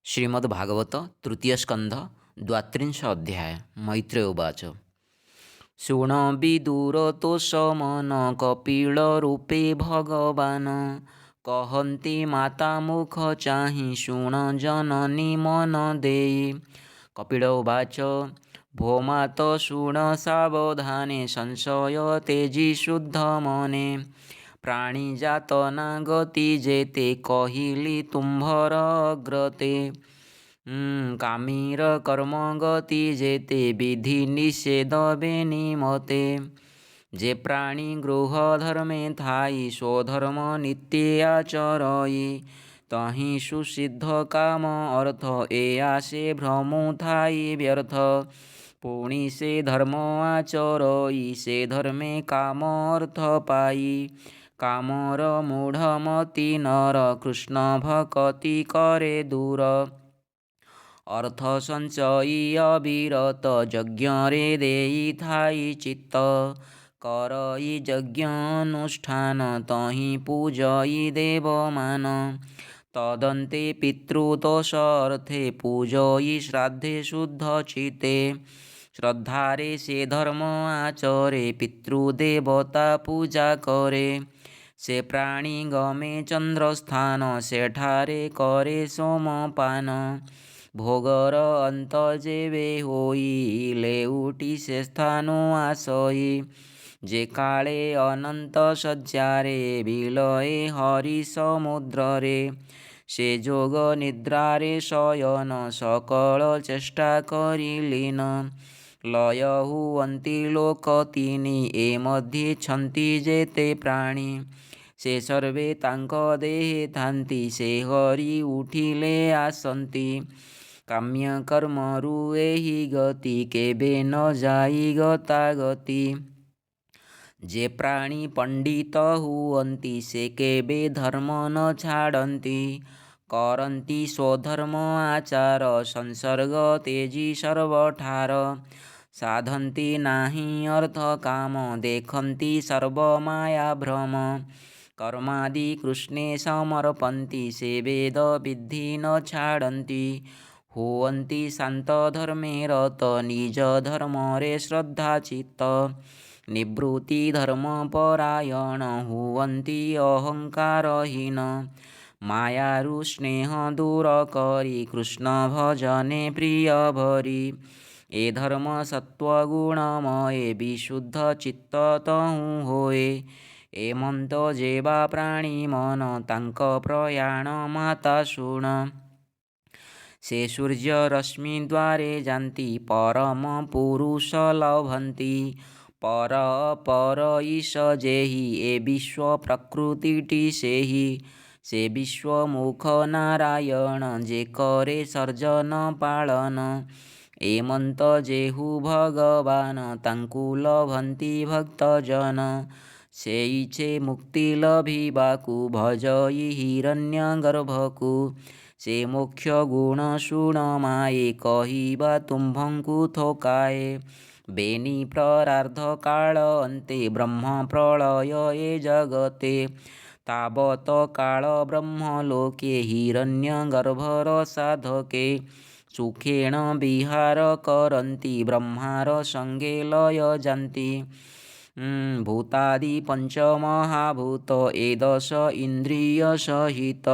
श्रीमद्भागवत तृतीय स्कंध द्वात्रिंश अध्याय मैत्रेय उवाच शृण विदुरतोषमन कपिलरूपे भगवान् कहन्ति माता मुख चाहि शृण जननी मन देयि। कपिल उवाच भो मात शृण सावधाने संशय तेजि शुद्ध मने प्राणीजातना गति जेते कहिली तुम्भर अग्रते कामीर कर्म गति जेते विधि निषेध बेनिमते जे प्राणी गृह धर्मे थाई स्वधर्म नित्य आचरई तहि सुसिद्ध काम अर्थ ए आसे भ्रमु थाई व्यर्थ पुणी से धर्म आचरई से धर्मे काम अर्थ पाई कामर मूढ़मति नर कृष्ण भक्ति करे दूर अर्थ संचयी अविरत यज्ञ रे देई थाई चित्त करई यज्ञ अनुष्ठान तहि पूजई देवमान तदन्ते पितृदोष अर्थे पूजई श्राद्धे शुद्ध चिते श्रद्धारे से धर्म आचरे पितृदेवता पूजा करे से प्राणी गमे चंद्रस्थान सेठारे करे सोमपान भोगर अंत जेवे होई लेउटी से स्थानु आसई जे काले अनंत शय्यारे विलये हरि समुद्र रे से जोग निद्रारे शयन सकल चेष्टा करिलीन लय हुअन्ति लोक तीनि ए मध्ये छन्ति जेते प्राणी से सर्वे तांक देहे थान्ति से हरि उठिले आसन्ति काम्य कर्मरु एहि गति केबे न जाई गता गति जे प्राणी पंडित हुअन्ति से केबे धर्म न छाड़न्ति करन्ति स्वधर्म आचार संसर्ग तेजी सर्वठार साधन्ति नाही अर्थ काम देखन्ति सर्व माया भ्रम कर्मादि कृष्णे समर्पन्ति से वेद विद्धि न छाड़न्ति हुअन्ति शांत धर्मे रत निज धर्म रे श्रद्धा चित्त निवृत्ति धर्म परायण हुअन्ति अहंकारहीन मायारु स्नेह दूर करी कृष्ण भजने प्रिय भरी ए धर्म सत्वगुणमये विशुद्ध चित्त तहु होए एमंत जेवा प्राणी मन तांक प्रयाण माता शुण से सूर्य रश्मि द्वारे जान्ति परम पुरुष लभन्ति पर पर ईश जेहि ए विश्व प्रकृतिटी सेहि से विश्वमुख नारायण जे करे सर्जन पालन एमंत जेहु भगवान तांकु लभन्ति भक्तजन सेइछे मुक्ति लभिबाकु भजई हिरण्यगर्भकु से मोक्ष गुण शुण माये कहिबा तुम्भंकु थोकाए बेनी प्रारार्ध काल अन्ते ब्रह्म प्रलय ए जगते तावत काल ब्रह्म लोके हिरण्यगर्भर साधके सुखेण विहार करन्ति ब्रह्मार संगे लय जान्ति भूतादि पंचमहाभूत एदश इंद्रिय सहित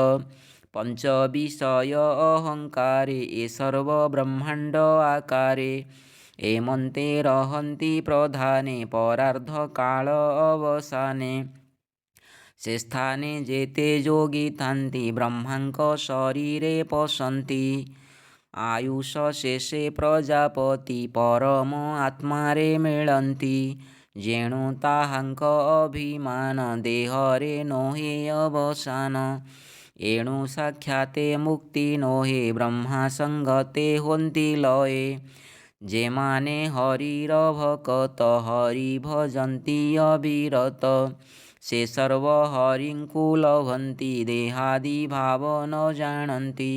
पंच विषय अहंकारे ए सर्व ब्रह्मांड आकारे एमंते रहन्ति प्रधाने परार्ध काल अवसाने से स्थाने जेते जोगी थान्ति ब्रह्मांक शरीरे पशन्ति आयुष शेषे प्रजापति परम आत्मारे मिलन्ति जेणु ताहांक अभिमान देहरे नोहे अवसान एणु साक्षाते मुक्ति नोहे ब्रह्मा संगते होन्ति लये जे माने हरिर भकत हरि भजन्ति अविरत से सर्व हरिंकु लभन्ति देहादि भाव न जानन्ति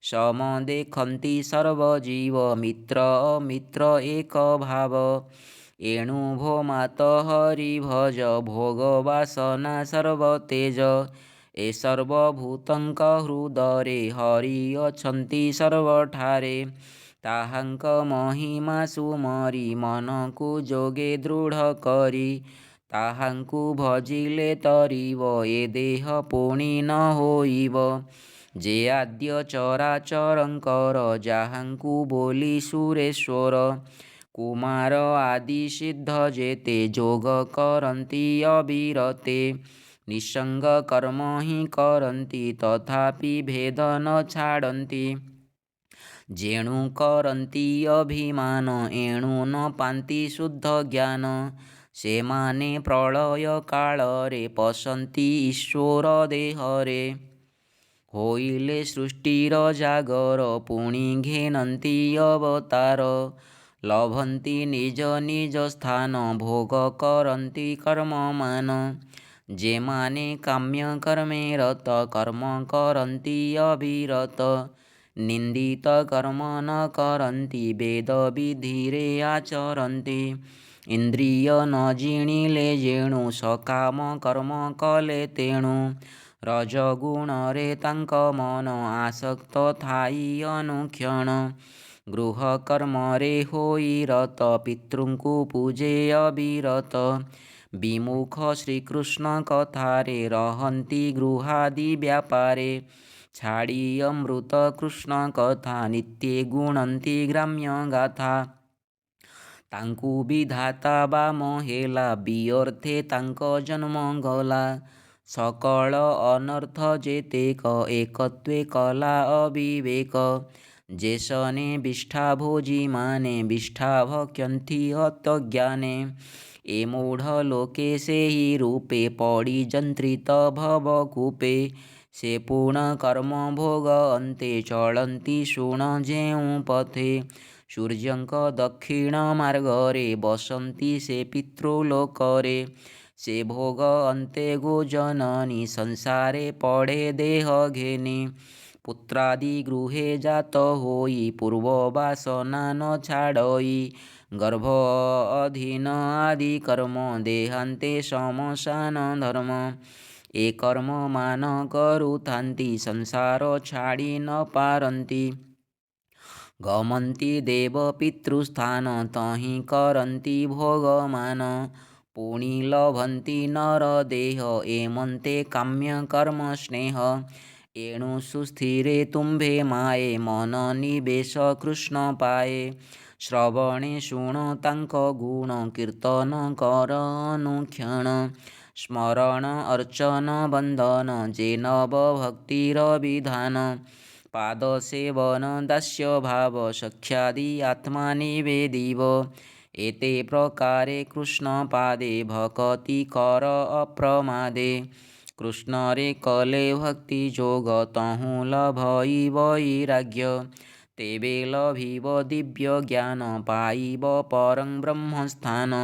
सम देखन्ति सर्व जीव मित्र अमित्र एक भाव एणु भो मात हरि भज भोग वासना सर्व तेज ଏ ସର୍ବଭୂତଙ୍କ ହୃଦୟରେ ହରି ଅଛନ୍ତି ସର୍ବଠାରେ। ତାହାଙ୍କ ମହିମା ସୁମରି ମନକୁ ଯୋଗେ ଦୃଢ଼ କରି, ତାହାଙ୍କୁ ଭଜିଲେ ତରିବ ଏ ଦେହ ପୁଣି ନ ହୋଇବ। ଯେ ଆଦ୍ୟ ଚରାଚରଙ୍କର ଯାହାଙ୍କୁ ବୋଲି ସୁରେଶ୍ୱର, କୁମାର ଆଦି ସିଦ୍ଧ ଯେତେ ଯୋଗ କରନ୍ତି ଅବିରତେ। ନିଃସଙ୍ଗ କର୍ମ ହିଁ କରନ୍ତି ତଥାପି ଭେଦ ନ ଛାଡ଼ନ୍ତି। ଯେଣୁ କରନ୍ତି ଅଭିମାନ ଏଣୁ ନ ପାନ୍ତି ଶୁଦ୍ଧ ଜ୍ଞାନ। ସେମାନେ ପ୍ରଳୟ କାଳରେ ପଶନ୍ତି ଈଶ୍ୱର ଦେହରେ। ହୋଇଲେ ସୃଷ୍ଟିର ଜାଗର ପୁଣି ଘେନନ୍ତି ଅବତାର। ଲଭନ୍ତି ନିଜ ନିଜ ସ୍ଥାନ ଭୋଗ କରନ୍ତି କର୍ମମାନ। ଯେମାନେ କାମ୍ୟ କର୍ମେ ରତ କର୍ମ କରନ୍ତି ଅବିରତ। ନିନ୍ଦିତ କର୍ମ ନ କରନ୍ତି ବେଦ ବିଧିରେ ଆଚରନ୍ତି। ଇନ୍ଦ୍ରିୟ ନ ଜିଣିଲେ ଯେଣୁ ସକାମ କର୍ମ କଲେ ତେଣୁ। ରଜଗୁଣରେ ତାଙ୍କ ମନ ଆସକ୍ତ ଥାଇ ଅନୁକ୍ଷଣ। ଗୃହ କର୍ମରେ ହୋଇ ରତ ପିତୃଙ୍କୁ ପୂଜେ ଅବିରତ। ବିମୁଖ ଶ୍ରୀକୃଷ୍ଣ କଥାରେ ରହନ୍ତି ଗୃହାଦି ବ୍ୟାପାରେ। ଛାଡ଼ି ଅମୃତ କୃଷ୍ଣ କଥା ନିତ୍ୟେ ଗୁଣନ୍ତି ଗ୍ରାମ୍ୟ ଗାଥା। ତାଙ୍କୁ ବିଧାତା ବାମ ହେଲା ବିଅର୍ଥେ ତାଙ୍କ ଜନ୍ମ ଗଲା। ସକଳ ଅନର୍ଥ ଯେତେକ ଏକତ୍ୱେ କଲା ଅବିବେକ। ଯେସନେ ବିଷ୍ଠା ଭୋଜି ମାନେ ବିଷ୍ଠା ଭକ୍ଷନ୍ତି ଅତଜ୍ଞାନେ। ଏ ମୂଢ଼ ଲୋକେ ସେହି ରୂପେ ପଡ଼ି ଯନ୍ତ୍ରିତ ଭବକୂପେ। ସେ ପୁଣ କର୍ମ ଭୋଗ ଅନ୍ତେ ଚଳନ୍ତି ଶୁଣ ଯେଉଁ ପଥେ। ସୂର୍ଯ୍ୟଙ୍କ ଦକ୍ଷିଣ ମାର୍ଗରେ ବସନ୍ତି ସେ ପିତୃଲୋକରେ। ସେ ଭୋଗ ଅନ୍ତେ ଗୋଜନନୀ ସଂସାରେ ପଡ଼େ ଦେହ ଘେନି। ପୁତ୍ରାଦି ଗୃହେ ଜାତ ହୋଇ ପୂର୍ବ ବାସନା ନ ଛାଡ଼ଇ। ଗର୍ଭ ଅଧୀନ ଆଦି କର୍ମ ଦେହାନ୍ତେ ଶ୍ମଶାନ ଧର୍ମ। ଏ କର୍ମ ମାନ କରୁଥାନ୍ତି ସଂସାର ଛାଡ଼ି ନ ପାରନ୍ତି। ଗମନ୍ତି ଦେବ ପିତୃସ୍ଥାନ ତହିଁ କରନ୍ତି ଭୋଗମାନ। ପୁଣି ଲଭନ୍ତି ନର ଦେହ ଏମନ୍ତେ କାମ୍ୟ କର୍ମ ସ୍ନେହ। ଏଣୁ ସୁସ୍ଥିରେ ତୁମ୍ଭେ ମାଏ ମନ ନିବେଶ କୃଷ୍ଣ ପାଏ। ଶ୍ରବଣେ ଶୁଣ ତାଙ୍କ ଗୁଣ କୀର୍ତ୍ତନ କର ଅନୁକ୍ଷଣ। ସ୍ମରଣ ଅର୍ଚ୍ଚନ ବନ୍ଦନ ଯେ ନବ ଭକ୍ତିର ବିଧାନ। ପାଦ ସେବନ ଦାସ୍ୟ ଭାବ ସଖ୍ୟାଦି ଆତ୍ମା ନିବେଦିବ। ଏତେ ପ୍ରକାରେ କୃଷ୍ଣ ପାଦେ ଭକତି କର ଅପ୍ରମାଦେ। କୃଷ୍ଣରେ କଲେ ଭକ୍ତି ଯୋଗ ତହୁଁ ଲଭଇ ବୈରାଗ୍ୟ। ତେବେ ଲଭିବ ଦିବ୍ୟ ଜ୍ଞାନ ପାଇବ ପରଂ ବ୍ରହ୍ମସ୍ଥାନ।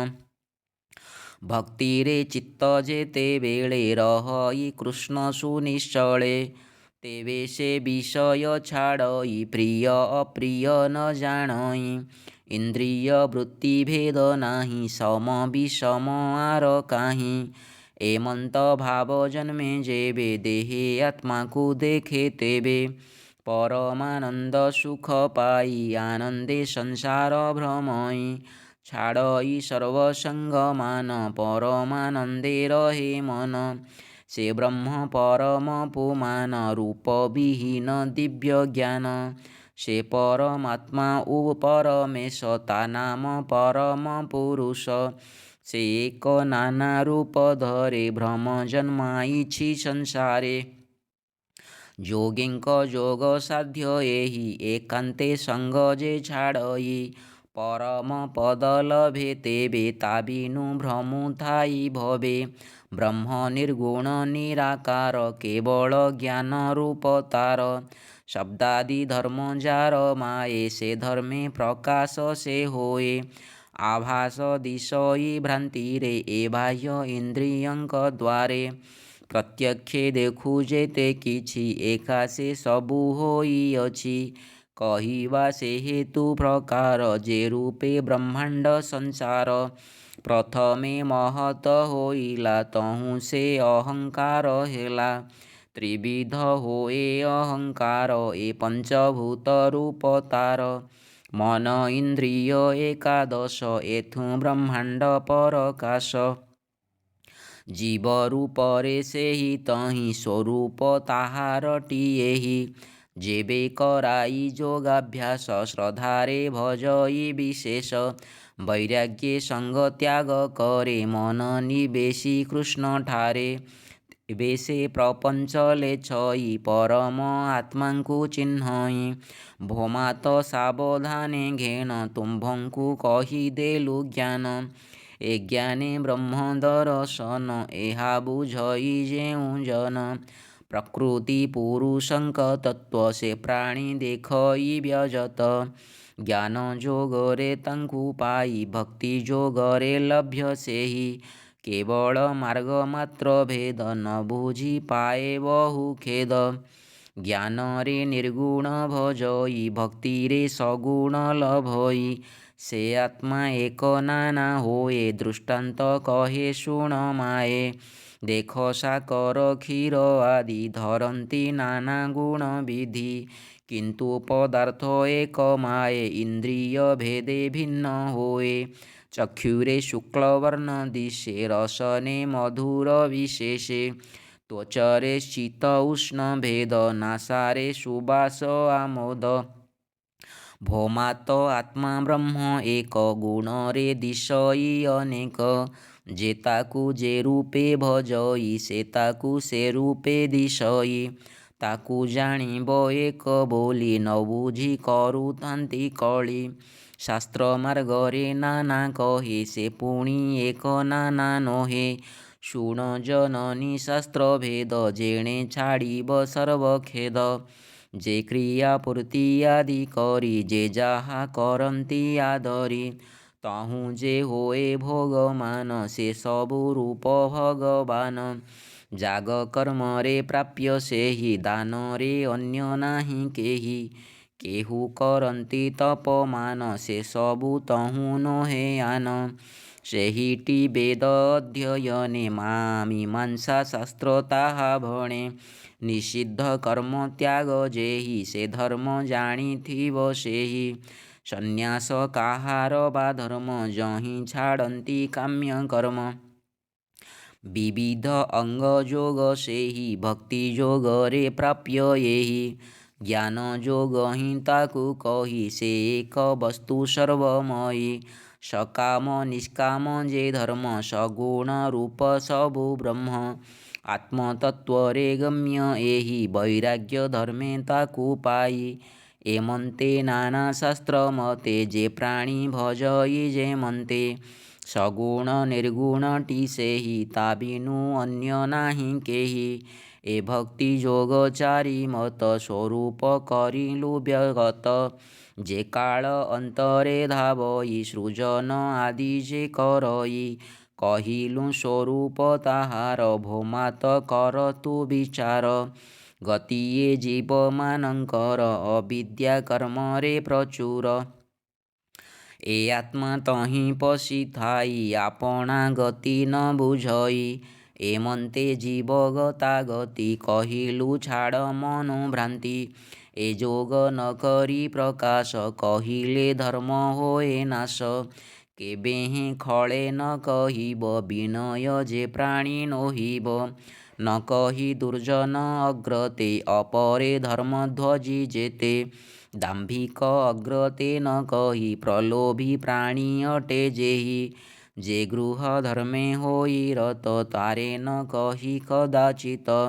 ଭକ୍ତିରେ ଚିତ୍ତ ଯେତେବେଳେ ରହଇ କୃଷ୍ଣ ସୁନିଶ୍ଚଳେ। ତେବେ ସେ ବିଷୟ ଛାଡ଼ଇ ପ୍ରିୟ ଅପ୍ରିୟ ନ ଜାଣଇ। ଇନ୍ଦ୍ରିୟ ବୃତ୍ତି ଭେଦ ନାହିଁ ସମ ବିଷମ ଆର କାହିଁ। ଏମନ୍ତ ଭାବ ଜନ୍ମେ ଯେବେ ଦେହେ ଆତ୍ମାକୁ ଦେଖେ ତେବେ। ପରମାନନ୍ଦ ସୁଖ ପାଇ ଆନନ୍ଦେ ସଂସାର ଭ୍ରମଇ। ଛାଡ଼ଇ ସର୍ବସଙ୍ଗ ମାନ ପରମାନନ୍ଦେ ରହେ ମନ। ସେ ବ୍ରହ୍ମ ପରମ ପୁମାନ ରୂପ ବିହୀନ ଦିବ୍ୟ ଜ୍ଞାନ। ସେ ପରମାତ୍ମା ଓ ପରମେଶ ତା ନାମ ପରମ ପୁରୁଷ। ସେ ଏକ ନାନା ରୂପ ଧରେ ଭ୍ରମ ଜନ୍ମାଇଛି ସଂସାରେ। ଯୋଗୀଙ୍କ ଯୋଗ ସାଧ୍ୟ ଏହି ଏକାନ୍ତେ ସଙ୍ଗ ଯେ ଛାଡ଼ଇ। ପରମ ପଦ ଲଭେ ତେବେ ତା ବିନୁ ଭ୍ରମୁ ଥାଇ ଭବେ। ବ୍ରହ୍ମ ନିର୍ଗୁଣ ନିରାକାର କେବଳ ଜ୍ଞାନ ରୂପ ତାର। ଶବ୍ଦାଦି ଧର୍ମ ଯାର ମାଏ ସେ ଧର୍ମେ ପ୍ରକାଶ ସେ ହୋଏ। ଆଭାସ ଦିଶଇ ଭ୍ରାନ୍ତିରେ ଏ ବାହ୍ୟ ଇନ୍ଦ୍ରିୟଙ୍କ ଦ୍ୱାରେ। ପ୍ରତ୍ୟକ୍ଷେ ଦେଖୁ ଯେତେ କିଛି ଏକା ସେ ସବୁ ହୋଇଅଛି। କହିବା ସେ ହେତୁ ପ୍ରକାର ଯେ ରୂପେ ବ୍ରହ୍ମାଣ୍ଡ ସଂସାର। ପ୍ରଥମେ ମହତ ହୋଇଲା ତହୁଁ ସେ ଅହଙ୍କାର ହେଲା। ତ୍ରିବିଧ ହୋଏ ଅହଙ୍କାର ଏ ପଞ୍ଚଭୂତ ରୂପ ତାର। ମନ ଇନ୍ଦ୍ରିୟ ଏକାଦଶ ଏଥୁ ବ୍ରହ୍ମାଣ୍ଡ ପରକାଶ। ଜୀବ ରୂପରେ ସେହି ତହିଁ ସ୍ୱରୂପ ତାହାରଟିଏହି। ଯେବେ କରାଇ ଯୋଗାଭ୍ୟାସ ଶ୍ରଦ୍ଧାରେ ଭଜଇ ବିଶେଷ। ବୈରାଗ୍ୟ ସଙ୍ଗ ତ୍ୟାଗ କରେ ମନ ନିବେଶି କୃଷ୍ଣଠାରେ। ତେବେ ସେ ପ୍ରପଞ୍ଚ ଲେଛଇ ପରମ ଆତ୍ମାଙ୍କୁ ଚିହ୍ନଇ। ଭୋମାତ ସାବଧାନେ ଘେନ ତୁମ୍ଭଙ୍କୁ କହିଦେଲୁ ଜ୍ଞାନ। ଏ ଜ୍ଞାନେ ବ୍ରହ୍ମ ଦର୍ଶନ ଏହା ବୁଝଇ ଯେଉଁ ଜନ। ପ୍ରକୃତି ପୁରୁଷଙ୍କ ତତ୍ତ୍ୱ ସେ ପ୍ରାଣୀ ଦେଖଇ ବ୍ୟଜତ। ଜ୍ଞାନ ଯୋଗରେ ତାଙ୍କୁ ପାଇ ଭକ୍ତି ଯୋଗରେ ଲଭ୍ୟ ସେହି। କେବଳ ମାର୍ଗ ମାତ୍ର ଭେଦ ନ ବୁଝି ପାଏ ବହୁ ଖେଦ। ଜ୍ଞାନରେ ନିର୍ଗୁଣ ଭଜଇ ଭକ୍ତିରେ ସଗୁଣ ଲଭଇ। ସେ ଆତ୍ମା ଏକ ନାନା ହୋଏ ଦୃଷ୍ଟାନ୍ତ କହେ ଶୁଣ ମାଏ। ଦେଖ ସାକର କ୍ଷୀର ଆଦି ଧରନ୍ତି ନାନା ଗୁଣ ବିଧି। କିନ୍ତୁ ପଦାର୍ଥ ଏକ ମାଏ ଇନ୍ଦ୍ରିୟ ଭେଦେ ଭିନ୍ନ ହୋଏ। ଚକ୍ଷୁରେ ଶୁକ୍ଳବର୍ଣ୍ଣ ଦିଶେ ରସନେ ମଧୁର ବିଶେଷେ। ତ୍ୱଚରେ ଶୀତ ଉଷ୍ଣ ଭେଦ ନାସାରେ ସୁବାସ ଆମୋଦ। ଭୋମାତ ଆତ୍ମା ବ୍ରହ୍ମ ଏକ ଗୁଣରେ ଦିଶଇ ଅନେକ। ଯେ ତାକୁ ଯେ ରୂପେ ଭଜଇ ସେ ତାକୁ ସେ ରୂପେ ଦିଶଇ। ତାକୁ ଜାଣିବ ଏକ ବୋଲି ନ ବୁଝି କରୁଥାନ୍ତି କଳି। ଶାସ୍ତ୍ର ମାର୍ଗରେ ନାନା କହେ ସେ ପୁଣି ଏକ ନାନା ନୋହେ। ଶୁଣ ଜନନୀ ଶାସ୍ତ୍ର ଭେଦ ଯେଣେ ଛାଡ଼ିବ ସର୍ବଖେଦ। ଯେ କ୍ରିୟା ପୂର୍ତ୍ତି ଆଦି କରି ଯେ ଯାହା କରନ୍ତି ଆଦରି। ତହୁଁ ଯେ ହୋଏ ଭୋଗମାନ ସେ ସବୁ ରୂପ ଭଗବାନ। ଯାଗ କର୍ମରେ ପ୍ରାପ୍ୟ ସେହି ଦାନରେ ଅନ୍ୟ ନାହିଁ କେହି। କେହୁ କରନ୍ତି ତପମାନ ସେ ସବୁ ତହୁଁ ନୋହେ ଆନ। ସେହିଟି ବେଦ ଅଧ୍ୟୟନେ ମୀମାଂସା ଶାସ୍ତ୍ର ତାହା ଭଣେ। ନିଷିଦ୍ଧ କର୍ମ ତ୍ୟାଗ ଯେହି ସେ ଧର୍ମ ଜାଣିଥିବ ସେହି। ସନ୍ନ୍ୟାସ କାହାର ବା ଧର୍ମ ଯହିଁ ଛାଡ଼ନ୍ତି କାମ୍ୟ କର୍ମ। ବିବିଧ ଅଙ୍ଗ ଯୋଗ ସେହି ଭକ୍ତି ଯୋଗରେ ପ୍ରାପ୍ୟ ଏହି। ଜ୍ଞାନ ଯୋଗ ହିଁ ତାକୁ କହି ସେ ଏକ ବସ୍ତୁ ସର୍ବମୟୀ। ସକାମ ନିଷ୍କାମ ଯେ ଧର୍ମ ସଗୁଣ ରୂପ ସବୁ ବ୍ରହ୍ମ। ଆତ୍ମତତ୍ତ୍ୱରେ ଗମ୍ୟ ଏହି ବୈରାଗ୍ୟ ଧର୍ମେ ତାକୁ ପାଇ। ଏମନ୍ତେ ନାନା ଶାସ୍ତ୍ର ମତେ ଯେ ପ୍ରାଣୀ ଭଜଇ ଯେମନ୍ତେ। ସଗୁଣ ନିର୍ଗୁଣଟି ସେହି ତା ବିନୁ ଅନ୍ୟ ନାହିଁ କେହି। ଏ ଭକ୍ତି ଯୋଗ ଚାରି ମତ ସ୍ୱରୂପ କରିଲୁ ବ୍ୟଗତ। ଯେ କାଳ ଅନ୍ତରେ ଧାବଇ ସୃଜନ ଆଦି ଯେ କରଇ। କହିଲୁ ସ୍ୱରୂପ ତାହାର ଭୋମାତ କର ତୁ ବିଚାର। ଗତିଏ ଜୀବମାନଙ୍କର ଅବିଦ୍ୟା କର୍ମରେ ପ୍ରଚୁର। ଏ ଆତ୍ମା ତହିଁ ପଶିଥାଇ ଆପଣା ଗତି ନ ବୁଝଇ। ଏମନ୍ତେ ଜୀବ ଗତାଗତି କହିଲୁ ଛାଡ଼ ମନୋଭ୍ରାନ୍ତି। ଏ ଯୋଗ ନ କରି ପ୍ରକାଶ କହିଲେ ଧର୍ମ ହୋଏ ନାଶ। କେବେହେଁ ଖଳେ ନ କହିବ ବିନୟ ଯେ ପ୍ରାଣୀ ନୋହିବ। ନ କହି ଦୁର୍ଜନ ଅଗ୍ରତେ ଅପରେ ଧର୍ମଧ୍ୱଜି ଯେତେ। ଦାମ୍ଭିକ ଅଗ୍ରତେ ନ କହି ପ୍ରଲୋଭୀ ପ୍ରାଣୀ ଅଟେ ଯେହି। ଯେ ଗୃହ ଧର୍ମେ ହୋଇ ରତ ତାରେ ନ କହି କଦାଚିତ।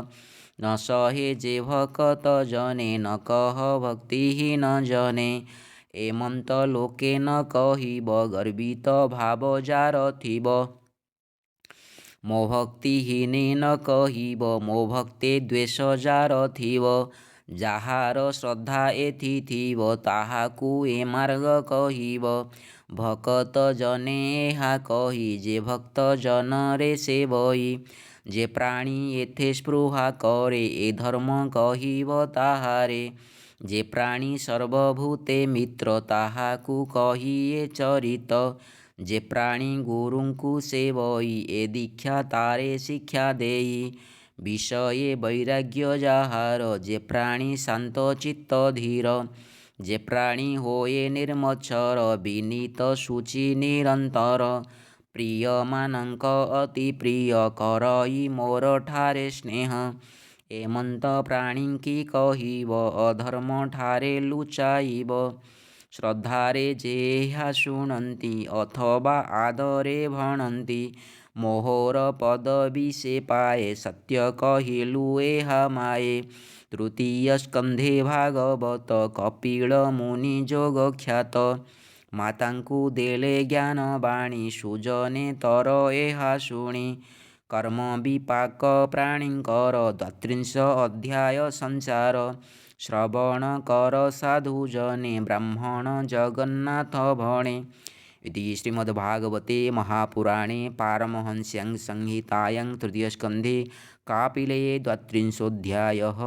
ନ ସହେ ଯେ ଭକତ ଜନେ ନ କହ ଭକ୍ତିହୀନ ଜନେ। ଏମନ୍ତ ଲୋକେ ନ କହିବ ଗର୍ବିତ ଭାବ ଯାର ଥିବ। ମୋ ଭକ୍ତିହୀନେ ନ କହିବ ମୋ ଭକ୍ତେ ଦ୍ୱେଷ ଯାର ଥିବ। ଯାହାର ଶ୍ରଦ୍ଧା ଏଥି ଥିବ ତାହାକୁ ଏ ମାର୍ଗ କହିବ। ଭକତ ଜନେ ଏହା କହି ଯେ ଭକ୍ତ ଜନରେ ସେବଇ। ଯେ ପ୍ରାଣୀ ଏଥେ ସ୍ପୃହା କରେ ଏ ଧର୍ମ କହିବ ତାହାରେ। ଯେ ପ୍ରାଣୀ ସର୍ବଭୂତେ ମିତ୍ର ତାହାକୁ କହି ଏ ଚରିତ। ଯେ ପ୍ରାଣୀ ଗୁରୁଙ୍କୁ ସେବଇ ଏ ଦୀକ୍ଷା ତାରେ ଶିକ୍ଷା ଦେଇ। विषये वैराग्य जाहार जे प्राणी शांत चित्त धीर जे प्राणी होए निर्मच्छर विनीत शुचि निरंतर प्रिय मानक अति प्रिय करई मोर ठारे स्नेह एमंत प्राणी की कहिब अधर्म ठारे लुचाइब श्रद्धारे जेहा शुणन्ति अथवा आदरे भणन्ति मोहर पदवी से पाए सत्य कहिलु एहा माए तृतीय स्कंधे भागवत कपिल मुनि जोग ख्यात माताଙ୍କୁ ଦେଲେ ଜ୍ଞାନ ବାଣୀ ସୁଜନେ ତର ଏହା ଶୁଣି କର୍ମ ବିପାକ ପ୍ରାଣୀଙ୍କର 33 ଅଧ୍ୟାୟ ସଂସାର ଶ୍ରବଣ କର ସାଧୁ ଜନେ ବ୍ରାହ୍ମଣ ଜଗନ୍ନାଥ ଭଣେ। इति श्रीमद्भागवते महापुराणे पारमहंस्यां संहितायां तृतीयस्कन्धे कापिले 33 अध्यायः।